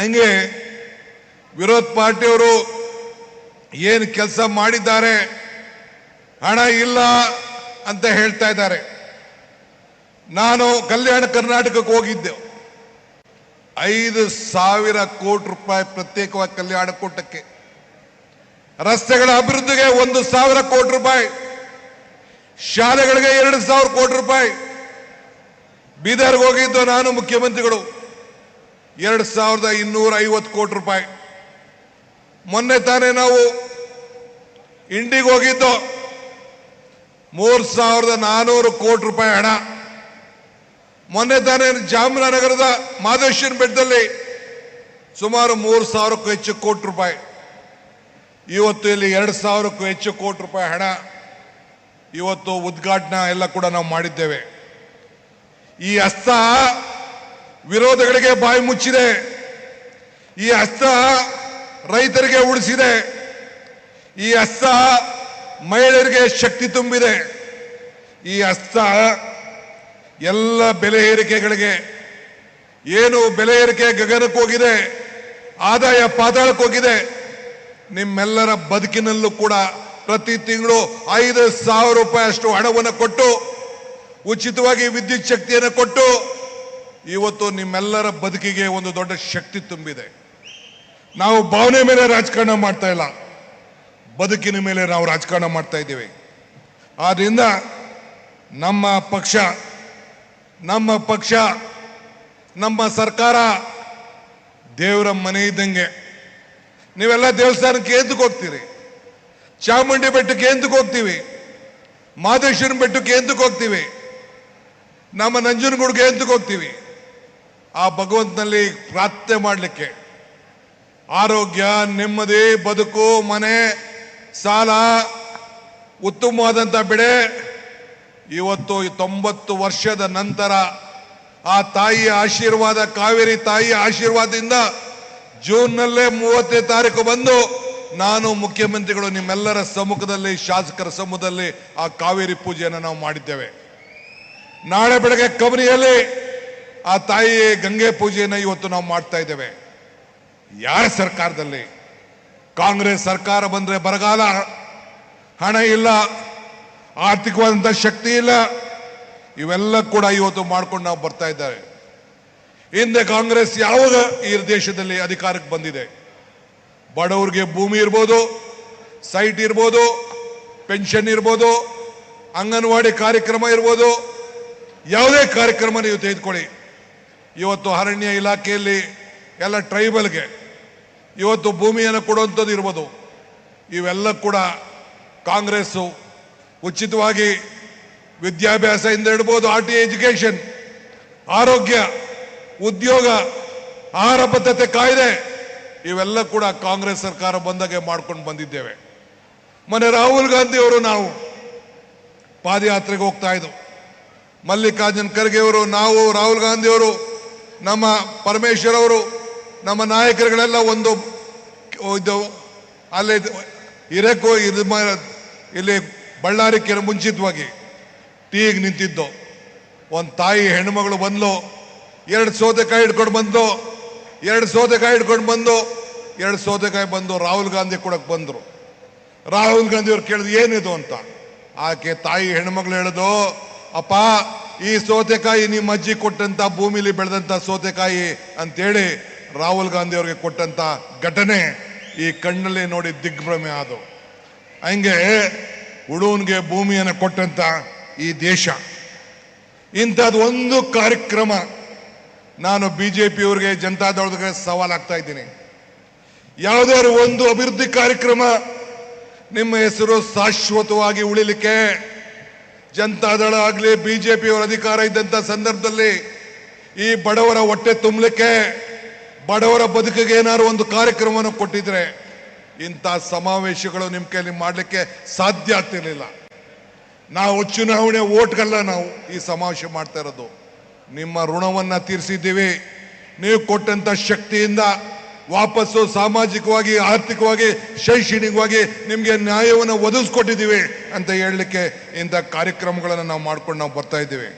ಹಂಗೆ ವಿರೋಧ ಪಾರ್ಟಿಯವರು ಏನು ಕೆಲಸ ಮಾಡಿದ್ದಾರೆ, ಹಣ ಇಲ್ಲ ಅಂತ ಹೇಳ್ತಾ ಇದ್ದಾರೆ. ನಾನು ಕಲ್ಯಾಣ ಕರ್ನಾಟಕಕ್ಕೆ ಹೋಗಿದ್ದೆ. 5,000 ಕೋಟಿ ರೂಪಾಯಿ ಪ್ರತ್ಯೇಕವಾಗಿ ಕಲ್ಯಾಣ ಕೂಟಕ್ಕೆ, ರಸ್ತೆಗಳ ಅಭಿವೃದ್ಧಿಗೆ 1,000 ಕೋಟಿ ರೂಪಾಯಿ, ಶಾಲೆಗಳಿಗೆ 2,000 ಕೋಟಿ ರೂಪಾಯಿ. ಬೀದರ್ಗೆ ಹೋಗಿದ್ದು ನಾನು, ಮುಖ್ಯಮಂತ್ರಿಗಳು 2,250 ಕೋಟಿ ರೂಪಾಯಿ. ಮೊನ್ನೆ ತಾನೇ ನಾವು ಇಂಡಿಗೆ ಹೋಗಿದ್ದು 3,400 ಕೋಟಿ ರೂಪಾಯಿ ಹಣ. ಮೊನ್ನೆ ತಾನೇ ಜಾಮನಗರದ ಮಾದೇಶ್ವರ ಬೆಟ್ಟದಲ್ಲಿ ಸುಮಾರು 3,000ಕ್ಕೂ ಹೆಚ್ಚು ಕೋಟಿ ರೂಪಾಯಿ. ಇವತ್ತು ಇಲ್ಲಿ 2,000ಕ್ಕೂ ಹೆಚ್ಚು ಕೋಟಿ ರೂಪಾಯಿ ಹಣ ಇವತ್ತು ಉದ್ಘಾಟನಾ ಎಲ್ಲ ಕೂಡ ನಾವು ಮಾಡಿದ್ದೇವೆ. ಈ ಹಸ್ತ ವಿರೋಧಗಳಿಗೆ ಬಾಯಿ ಮುಚ್ಚಿದೆ. ಈ ಹಸ್ತ ರೈತರಿಗೆ ಉಳಿಸಿದೆ. ಈ ಹಸ್ತ ಮಹಿಳೆಯರಿಗೆ ಶಕ್ತಿ ತುಂಬಿದೆ. ಈ ಹಸ್ತ ಎಲ್ಲ ಬೆಲೆ ಏರಿಕೆಗಳಿಗೆ, ಏನು ಬೆಲೆ ಏರಿಕೆ ಗಗನಕ್ಕೆ ಹೋಗಿದೆ, ಆದಾಯ ಪಾತಾಳಕ್ಕೆ ಹೋಗಿದೆ, ನಿಮ್ಮೆಲ್ಲರ ಬದುಕಿನಲ್ಲೂ ಕೂಡ ಪ್ರತಿ ತಿಂಗಳು 5,000 ರೂಪಾಯಿ ಅಷ್ಟು ಹಣವನ್ನು ಕೊಟ್ಟು, ಉಚಿತವಾಗಿ ವಿದ್ಯುತ್ ಶಕ್ತಿಯನ್ನು ಕೊಟ್ಟು ಇವತ್ತು ನಿಮ್ಮೆಲ್ಲರ ಬದುಕಿಗೆ ಒಂದು ದೊಡ್ಡ ಶಕ್ತಿ ತುಂಬಿದೆ. ನಾವು ಭಾವನೆ ಮೇಲೆ ರಾಜಕಾರಣ ಮಾಡ್ತಾ ಇಲ್ಲ, ಬದುಕಿನ ಮೇಲೆ ನಾವು ರಾಜಕಾರಣ ಮಾಡ್ತಾ ಇದ್ದೀವಿ. ಆದ್ರಿಂದ ನಮ್ಮ ಪಕ್ಷ ನಮ್ಮ ಸರ್ಕಾರ ದೇವರ ಮನೆ ಇದ್ದಂಗೆ. ನೀವೆಲ್ಲ ದೇವಸ್ಥಾನಕ್ಕೆ ಎಂತಕ್ಕೆ ಹೋಗ್ತೀರಿ? ಚಾಮುಂಡಿ ಬೆಟ್ಟಕ್ಕೆ ಎಂತಕ್ಕೆ ಹೋಗ್ತೀವಿ? ಮಾದೇಶ್ವರನ ಬೆಟ್ಟಕ್ಕೆ ಎಂತಕ್ಕೆ ಹೋಗ್ತೀವಿ? ನಮ್ಮ ನಂಜನಗೂಡಿಗೆ ಎಂತಕ್ಕೆ ಹೋಗ್ತೀವಿ? ಆ ಭಗವಂತನಲ್ಲಿ ಪ್ರಾರ್ಥನೆ ಮಾಡಲಿಕ್ಕೆ. ಆರೋಗ್ಯ, ನೆಮ್ಮದಿ, ಬದುಕು, ಮನೆ, ಸಾಲ, ಉತ್ತಮವಾದಂಥ ಬೆಳೆ. ಇವತ್ತು 90 ವರ್ಷದ ನಂತರ ಆ ತಾಯಿಯ ಆಶೀರ್ವಾದ, ಕಾವೇರಿ ತಾಯಿಯ ಆಶೀರ್ವಾದದಿಂದ ಜೂನ್ನಲ್ಲೇ 30ನೇ ತಾರೀಕು ಬಂದು ನಾನು, ಮುಖ್ಯಮಂತ್ರಿಗಳು ನಿಮ್ಮೆಲ್ಲರ ಸಮ್ಮುಖದಲ್ಲಿ, ಶಾಸಕರ ಸಮ್ಮುಖದಲ್ಲಿ ಆ ಕಾವೇರಿ ಪೂಜೆಯನ್ನು ನಾವು ಮಾಡಿದ್ದೇವೆ. ನಾಳೆ ಬೆಳಗ್ಗೆ ಕಬನಿಯಲ್ಲಿ ಆ ತಾಯಿ ಗಂಗೆ ಪೂಜೆಯನ್ನು ಇವತ್ತು ನಾವು ಮಾಡ್ತಾ ಇದ್ದೇವೆ. ಯಾರ ಸರ್ಕಾರದಲ್ಲಿ? ಕಾಂಗ್ರೆಸ್ ಸರ್ಕಾರ ಬಂದ್ರೆ ಬರಗಾಲ, ಹಣ ಇಲ್ಲ, ಆರ್ಥಿಕವಾದಂಥ ಶಕ್ತಿ ಇಲ್ಲ, ಇವೆಲ್ಲ ಕೂಡ ಇವತ್ತು ಮಾಡ್ಕೊಂಡು ನಾವು ಬರ್ತಾ ಇದ್ದಾರೆ. ಹಿಂದೆ ಕಾಂಗ್ರೆಸ್ ಯಾವಾಗ ಈ ದೇಶದಲ್ಲಿ ಅಧಿಕಾರಕ್ಕೆ ಬಂದಿದೆ? ಬಡವರಿಗೆ ಭೂಮಿ ಇರ್ಬೋದು, ಸೈಟ್ ಇರ್ಬೋದು, ಪೆನ್ಷನ್ ಇರ್ಬೋದು, ಅಂಗನವಾಡಿ ಕಾರ್ಯಕ್ರಮ ಇರ್ಬೋದು, ಯಾವುದೇ ಕಾರ್ಯಕ್ರಮ ನೀವು ತೆಗೆದುಕೊಳ್ಳಿ. ಇವತ್ತು ಅರಣ್ಯ ಇಲಾಖೆಯಲ್ಲಿ ಎಲ್ಲ ಟ್ರೈಬಲ್ಗೆ ಇವತ್ತು ಭೂಮಿಯನ್ನು ಕೊಡುವಂಥದ್ದು ಇರ್ಬೋದು. ಇವೆಲ್ಲ ಕೂಡ ಕಾಂಗ್ರೆಸ್ಸು ಉಚಿತವಾಗಿ ವಿದ್ಯಾಭ್ಯಾಸದಿಂದ ಹಿಡ್ಬೋದು, RTI ಎಜುಕೇಶನ್, ಆರೋಗ್ಯ, ಉದ್ಯೋಗ, ಆಹಾರ ಭದ್ರತೆ ಕಾಯ್ದೆ, ಇವೆಲ್ಲ ಕೂಡ ಕಾಂಗ್ರೆಸ್ ಸರ್ಕಾರ ಬಂದಾಗೆ ಮಾಡ್ಕೊಂಡು ಬಂದಿದ್ದೇವೆ. ಮೊನ್ನೆ ರಾಹುಲ್ ಗಾಂಧಿ ಅವರು ನಾವು ಪಾದಯಾತ್ರೆಗೆ ಹೋಗ್ತಾ ಇದ್ದವು. ಮಲ್ಲಿಕಾರ್ಜುನ್ ಖರ್ಗೆ ಅವರು, ನಾವು, ರಾಹುಲ್ ಗಾಂಧಿ ಅವರು, ನಮ್ಮ ಪರಮೇಶ್ವರ್ ಅವರು, ನಮ್ಮ ನಾಯಕರುಗಳೆಲ್ಲ ಒಂದು ಅಲ್ಲೇ ಇರಕ್ಕೂ ಇಲ್ಲಿ ಬಳ್ಳಾರಿ ಕೆರೆ ಮುಂಚಿತವಾಗಿ ಟೀಗೆ ನಿಂತಿದ್ದು. ಒಂದು ತಾಯಿ ಹೆಣ್ಮಗಳು ಬಂದ್ಲು, 2 ಸೌತೆಕಾಯಿ ಹಿಡ್ಕೊಂಡು ಬಂದು 2 ಸೌತೆಕಾಯಿ ಬಂದು ರಾಹುಲ್ ಗಾಂಧಿ ಕೊಡಕ್ಕೆ ಬಂದರು. ರಾಹುಲ್ ಗಾಂಧಿ ಅವ್ರು ಕೇಳಿದ್ರು ಏನಿದು ಅಂತ. ಆಕೆ ತಾಯಿ ಹೆಣ್ಮಗಳು ಹೇಳಿದು, ಅಪ್ಪ ಈ ಸೌತೆಕಾಯಿ ನಿಮ್ಮ ಅಜ್ಜಿ ಕೊಟ್ಟಂತ ಭೂಮಿಲಿ ಬೆಳೆದಂತ ಸೌತೆಕಾಯಿ ಅಂತೇಳಿ ರಾಹುಲ್ ಗಾಂಧಿ ಅವ್ರಿಗೆ ಕೊಟ್ಟಂತ ಘಟನೆ ಈ ಕಣ್ಣಲ್ಲಿ ನೋಡಿ ದಿಗ್ಭ್ರಮೆ ಆದವು. ಹಂಗೆ ಉಳುವನ್ಗೆ ಭೂಮಿಯನ್ನು ಕೊಟ್ಟಂತ ಈ ದೇಶ. ಇಂಥದ್ದು ಒಂದು ಕಾರ್ಯಕ್ರಮ ನಾನು ಬಿಜೆಪಿಯವರಿಗೆ, ಜನತಾದಳಕ್ಕೆ ಸವಾಲಾಗ್ತಾ ಇದ್ದೀನಿ. ಯಾವುದಾದ್ರು ಒಂದು ಅಭಿವೃದ್ಧಿ ಕಾರ್ಯಕ್ರಮ ನಿಮ್ಮ ಹೆಸರು ಶಾಶ್ವತವಾಗಿ ಉಳಿಲಿಕ್ಕೆ, ಜನತಾದಳ ಆಗಲಿ ಬಿಜೆಪಿಯವರ ಅಧಿಕಾರ ಇದ್ದಂಥ ಸಂದರ್ಭದಲ್ಲಿ ಈ ಬಡವರ ಹೊಟ್ಟೆ ತುಂಬಲಿಕ್ಕೆ, ಬಡವರ ಬದುಕಿಗೆ ಏನಾದ್ರು ಒಂದು ಕಾರ್ಯಕ್ರಮವನ್ನು ಕೊಟ್ಟಿದ್ರೆ ಇಂಥ ಸಮಾವೇಶಗಳು ನಿಮ್ಮ ಕೈಲಿ ಮಾಡಲಿಕ್ಕೆ ಸಾಧ್ಯ ಆಗ್ತಿರ್ಲಿಲ್ಲ. ನಾವು ಚುನಾವಣೆ ಓಟ್ಗಲ್ಲ ನಾವು ಈ ಸಮಾವೇಶ ಮಾಡ್ತಾ ಇರೋದು. ನಿಮ್ಮ ಋಣವನ್ನು ತೀರಿಸಿದ್ದೀವಿ. ನೀವು ಕೊಟ್ಟಂತ ಶಕ್ತಿಯಿಂದ ವಾಪಸ್ಸು ಸಾಮಾಜಿಕವಾಗಿ, ಆರ್ಥಿಕವಾಗಿ, ಶೈಕ್ಷಣಿಕವಾಗಿ ನಿಮಗೆ ನ್ಯಾಯವನ್ನು ಒದಗಿಸ್ಕೊಟ್ಟಿದ್ದೀವಿ ಅಂತ ಹೇಳಲಿಕ್ಕೆ ಇಂಥ ಕಾರ್ಯಕ್ರಮಗಳನ್ನು ನಾವು ಮಾಡ್ಕೊಂಡು ನಾವು ಬರ್ತಾ ಇದ್ದೀವಿ.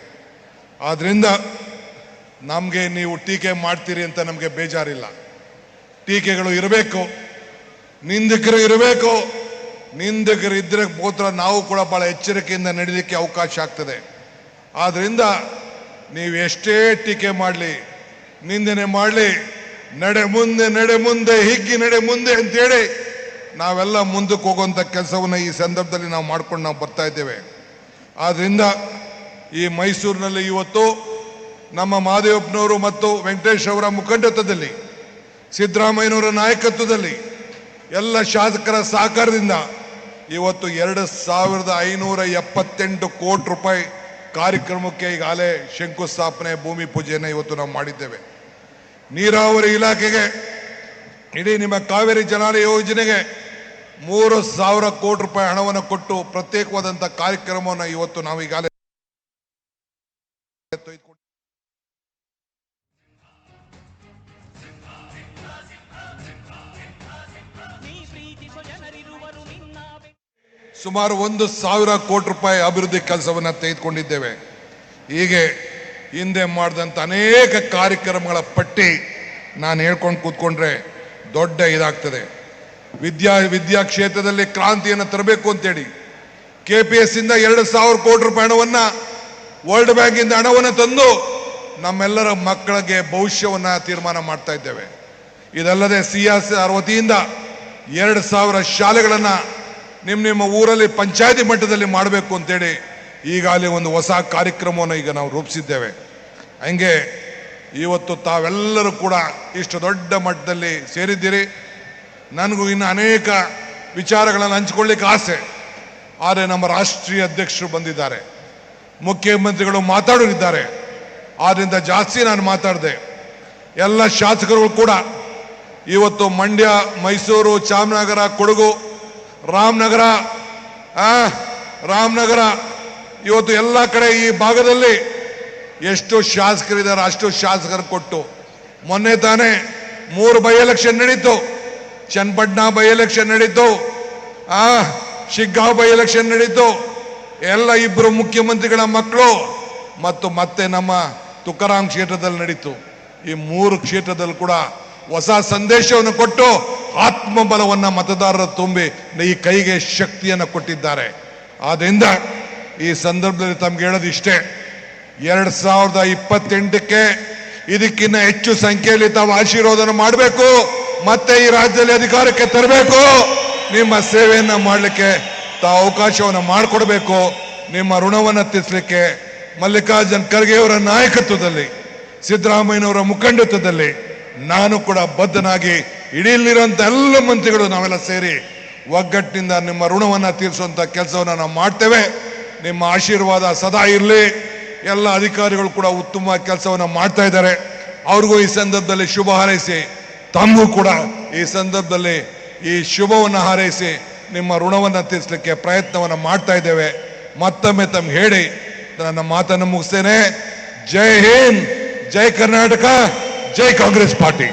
ಆದ್ರಿಂದ ನಮಗೆ ನೀವು ಟೀಕೆ ಮಾಡ್ತೀರಿ ಅಂತ ನಮಗೆ ಬೇಜಾರಿಲ್ಲ. ಟೀಕೆಗಳು ಇರಬೇಕು, ನಿಂದಕರು ಇರಬೇಕು. ನಿಂದಕರು ಇದ್ರೆ ಮಾತ್ರ ನಾವು ಕೂಡ ಬಹಳ ಎಚ್ಚರಿಕೆಯಿಂದ ನಡೀಲಿಕ್ಕೆ ಅವಕಾಶ ಆಗ್ತದೆ. ಆದ್ರಿಂದ ನೀವು ಎಷ್ಟೇ ಟೀಕೆ ಮಾಡಲಿ, ನಿಂದನೆ ಮಾಡಲಿ, ನಡೆ ಮುಂದೆ ಹಿಗ್ಗಿ ನಡೆ ಮುಂದೆ ಅಂತೇಳಿ ನಾವೆಲ್ಲ ಮುಂದಕ್ಕೆ ಹೋಗುವಂಥ ಕೆಲಸವನ್ನು ಈ ಸಂದರ್ಭದಲ್ಲಿ ನಾವು ಮಾಡ್ಕೊಂಡು ನಾವು ಬರ್ತಾ ಇದ್ದೇವೆ. ಆದ್ರಿಂದ ಈ ಮೈಸೂರಿನಲ್ಲಿ ಇವತ್ತು ನಮ್ಮ ಮಹದೇವಪ್ಪನವರು ಮತ್ತು ವೆಂಕಟೇಶ್ ಅವರ ಮುಖಂಡತ್ವದಲ್ಲಿ, ಸಿದ್ದರಾಮಯ್ಯನವರ ನಾಯಕತ್ವದಲ್ಲಿ, ಎಲ್ಲ ಶಾಸಕರ ಸಹಕಾರದಿಂದ ಇವತ್ತು 2578 ಕೋಟಿ ರೂಪಾಯಿ ಕಾರ್ಯಕ್ರಮಕ್ಕೆ ಈಗಾಗಲೇ ಶಂಕುಸ್ಥಾಪನೆ, ಭೂಮಿ ಪೂಜೆಯನ್ನು ಇವತ್ತು ನಾವು ಮಾಡಿದ್ದೇವೆ. ನೀರಾವರಿ ಇಲಾಖೆಗೆ, ಇಡೀ ನಿಮ್ಮ ಕಾವೇರಿ ಜಲಾನಯ ಯೋಜನೆಗೆ 3,000 ಕೋಟಿ ರೂಪಾಯಿ ಹಣವನ್ನು ಕೊಟ್ಟು ಪ್ರತ್ಯೇಕವಾದಂಥ ಕಾರ್ಯಕ್ರಮವನ್ನು ಇವತ್ತು ನಾವು ಈಗಾಗಲೇ ಸುಮಾರು 1,000 ಕೋಟಿ ರೂಪಾಯಿ ಅಭಿವೃದ್ಧಿ ಕೆಲಸವನ್ನು ತೆಗೆದುಕೊಂಡಿದ್ದೇವೆ. ಹೀಗೆ ಹಿಂದೆ ಮಾಡಿದಂಥ ಅನೇಕ ಕಾರ್ಯಕ್ರಮಗಳ ಪಟ್ಟಿ ನಾನು ಹೇಳ್ಕೊಂಡು ಕೂತ್ಕೊಂಡ್ರೆ ದೊಡ್ಡ ಇದಾಗ್ತದೆ. ವಿದ್ಯಾ ಕ್ಷೇತ್ರದಲ್ಲಿ ಕ್ರಾಂತಿಯನ್ನು ತರಬೇಕು ಅಂತೇಳಿ KPS ಇಂದ 2,000 ಕೋಟಿ ರೂಪಾಯಿ ಹಣವನ್ನು, ವರ್ಲ್ಡ್ ಬ್ಯಾಂಕ್ ಇಂದ ಹಣವನ್ನು ತಂದು ನಮ್ಮೆಲ್ಲರ ಮಕ್ಕಳಿಗೆ ಭವಿಷ್ಯವನ್ನು ತೀರ್ಮಾನ ಮಾಡ್ತಾ ಇದ್ದೇವೆ. ಇದಲ್ಲದೆ CSR ವತಿಯಿಂದ 2,000 ಶಾಲೆಗಳನ್ನು ನಿಮ್ಮ ಊರಲ್ಲಿ ಪಂಚಾಯತಿ ಮಟ್ಟದಲ್ಲಿ ಮಾಡಬೇಕು ಅಂತೇಳಿ ಈಗಾಗಲೇ ಒಂದು ಹೊಸ ಕಾರ್ಯಕ್ರಮವನ್ನು ಈಗ ನಾವು ರೂಪಿಸಿದ್ದೇವೆ. ಹಂಗೆ ಇವತ್ತು ತಾವೆಲ್ಲರೂ ಕೂಡ ಇಷ್ಟು ದೊಡ್ಡ ಮಟ್ಟದಲ್ಲಿ ಸೇರಿದ್ದೀರಿ. ನನಗೂ ಇನ್ನು ಅನೇಕ ವಿಚಾರಗಳನ್ನು ಹಂಚಿಕೊಳ್ಳಿಕ್ಕೆ ಆಸೆ. ಆದರೆ ನಮ್ಮ ರಾಷ್ಟ್ರೀಯ ಅಧ್ಯಕ್ಷರು ಬಂದಿದ್ದಾರೆ, ಮುಖ್ಯಮಂತ್ರಿಗಳು ಮಾತಾಡೋರಿದ್ದಾರೆ. ಆದ್ದರಿಂದ ಜಾಸ್ತಿ ನಾನು ಮಾತಾಡಿದೆ. ಎಲ್ಲ ಶಾಸಕರು ಕೂಡ ಇವತ್ತು ಮಂಡ್ಯ, ಮೈಸೂರು, ಚಾಮರಾಜನಗರ, ಕೊಡಗು, ರಾಮನಗರ ಇವತ್ತು ಎಲ್ಲ ಕಡೆ ಈ ಭಾಗದಲ್ಲಿ ಎಷ್ಟು ಶಾಸಕರಿದ್ದಾರೆ ಅಷ್ಟು ಶಾಸಕರು ಕೊಟ್ಟು, ಮೊನ್ನೆ ತಾನೇ 3 ಬೈ ಎಲೆಕ್ಷನ್ ನಡೀತು. ಚನ್ನಪಟ್ಟಣ ಬೈ ಎಲೆಕ್ಷನ್ ನಡೀತು, ಶಿಗ್ಗಾಂವ್ ಬೈ ಎಲೆಕ್ಷನ್ ನಡೀತು. ಎಲ್ಲ 2 ಮುಖ್ಯಮಂತ್ರಿಗಳ ಮಕ್ಕಳು ಮತ್ತು ಮತ್ತೆ ನಮ್ಮ ತುಕಾರಾಮ್ ಕ್ಷೇತ್ರದಲ್ಲಿ ನಡೀತು. ಈ 3 ಕ್ಷೇತ್ರದಲ್ಲಿ ಕೂಡ ಹೊಸ ಸಂದೇಶವನ್ನು ಕೊಟ್ಟು ಆತ್ಮಬಲವನ್ನು ಮತದಾರರ ತುಂಬಿ ಈ ಕೈಗೆ ಶಕ್ತಿಯನ್ನು ಕೊಟ್ಟಿದ್ದಾರೆ. ಆದ್ರಿಂದ ಈ ಸಂದರ್ಭದಲ್ಲಿ ತಮ್ಗೆ ಹೇಳೋದು ಇಷ್ಟೇ, 2028ಕ್ಕೆ ಇದಕ್ಕಿಂತ ಹೆಚ್ಚು ಸಂಖ್ಯೆಯಲ್ಲಿ ತಾವು ಆಶೀರ್ವಾದನ ಮಾಡಬೇಕು, ಮತ್ತೆ ಈ ರಾಜ್ಯದಲ್ಲಿ ಅಧಿಕಾರಕ್ಕೆ ತರಬೇಕು. ನಿಮ್ಮ ಸೇವೆಯನ್ನು ಮಾಡಲಿಕ್ಕೆ ತಾವು ಅವಕಾಶವನ್ನು ಮಾಡಿಕೊಡ್ಬೇಕು. ನಿಮ್ಮ ಋಣವನ್ನು ತೀರಿಸಲಿಕ್ಕೆ ಮಲ್ಲಿಕಾರ್ಜುನ್ ಖರ್ಗೆ ಅವರ ನಾಯಕತ್ವದಲ್ಲಿ, ಸಿದ್ದರಾಮಯ್ಯನವರ ಮುಖಂಡತ್ವದಲ್ಲಿ ನಾನು ಕೂಡ ಬದ್ಧನಾಗಿ, ಇಡೀಲಿರುವಂತ ಎಲ್ಲ ಮಂತ್ರಿಗಳು ನಾವೆಲ್ಲ ಸೇರಿ ಒಗ್ಗಟ್ಟಿನಿಂದ ನಿಮ್ಮ ಋಣವನ್ನು ತೀರಿಸುವಂತ ಕೆಲಸವನ್ನು ನಾವು ಮಾಡ್ತೇವೆ. ನಿಮ್ಮ ಆಶೀರ್ವಾದ ಸದಾ ಇರಲಿ. ಎಲ್ಲ ಅಧಿಕಾರಿಗಳು ಕೂಡ ಉತ್ತಮ ಕೆಲಸವನ್ನು ಮಾಡ್ತಾ ಇದ್ದಾರೆ. ಅವ್ರಿಗೂ ಈ ಸಂದರ್ಭದಲ್ಲಿ ಶುಭ ಹಾರೈಸಿ, ತಮಗೂ ಕೂಡ ಈ ಸಂದರ್ಭದಲ್ಲಿ ಈ ಶುಭವನ್ನು ಹಾರೈಸಿ ನಿಮ್ಮ ಋಣವನ್ನು ತೀರಿಸಲಿಕ್ಕೆ ಪ್ರಯತ್ನವನ್ನು ಮಾಡ್ತಾ ಇದ್ದೇವೆ. ಮತ್ತೊಮ್ಮೆ ತಮ್ಗೆ ಹೇಳಿ ನನ್ನ ಮಾತನ್ನು ಮುಗಿಸ್ತೇನೆ. ಜೈ ಹಿಂದ್, ಜೈ ಕರ್ನಾಟಕ, ಜೈ ಕಾಂಗ್ರೆಸ್ ಪಾರ್ಟಿ.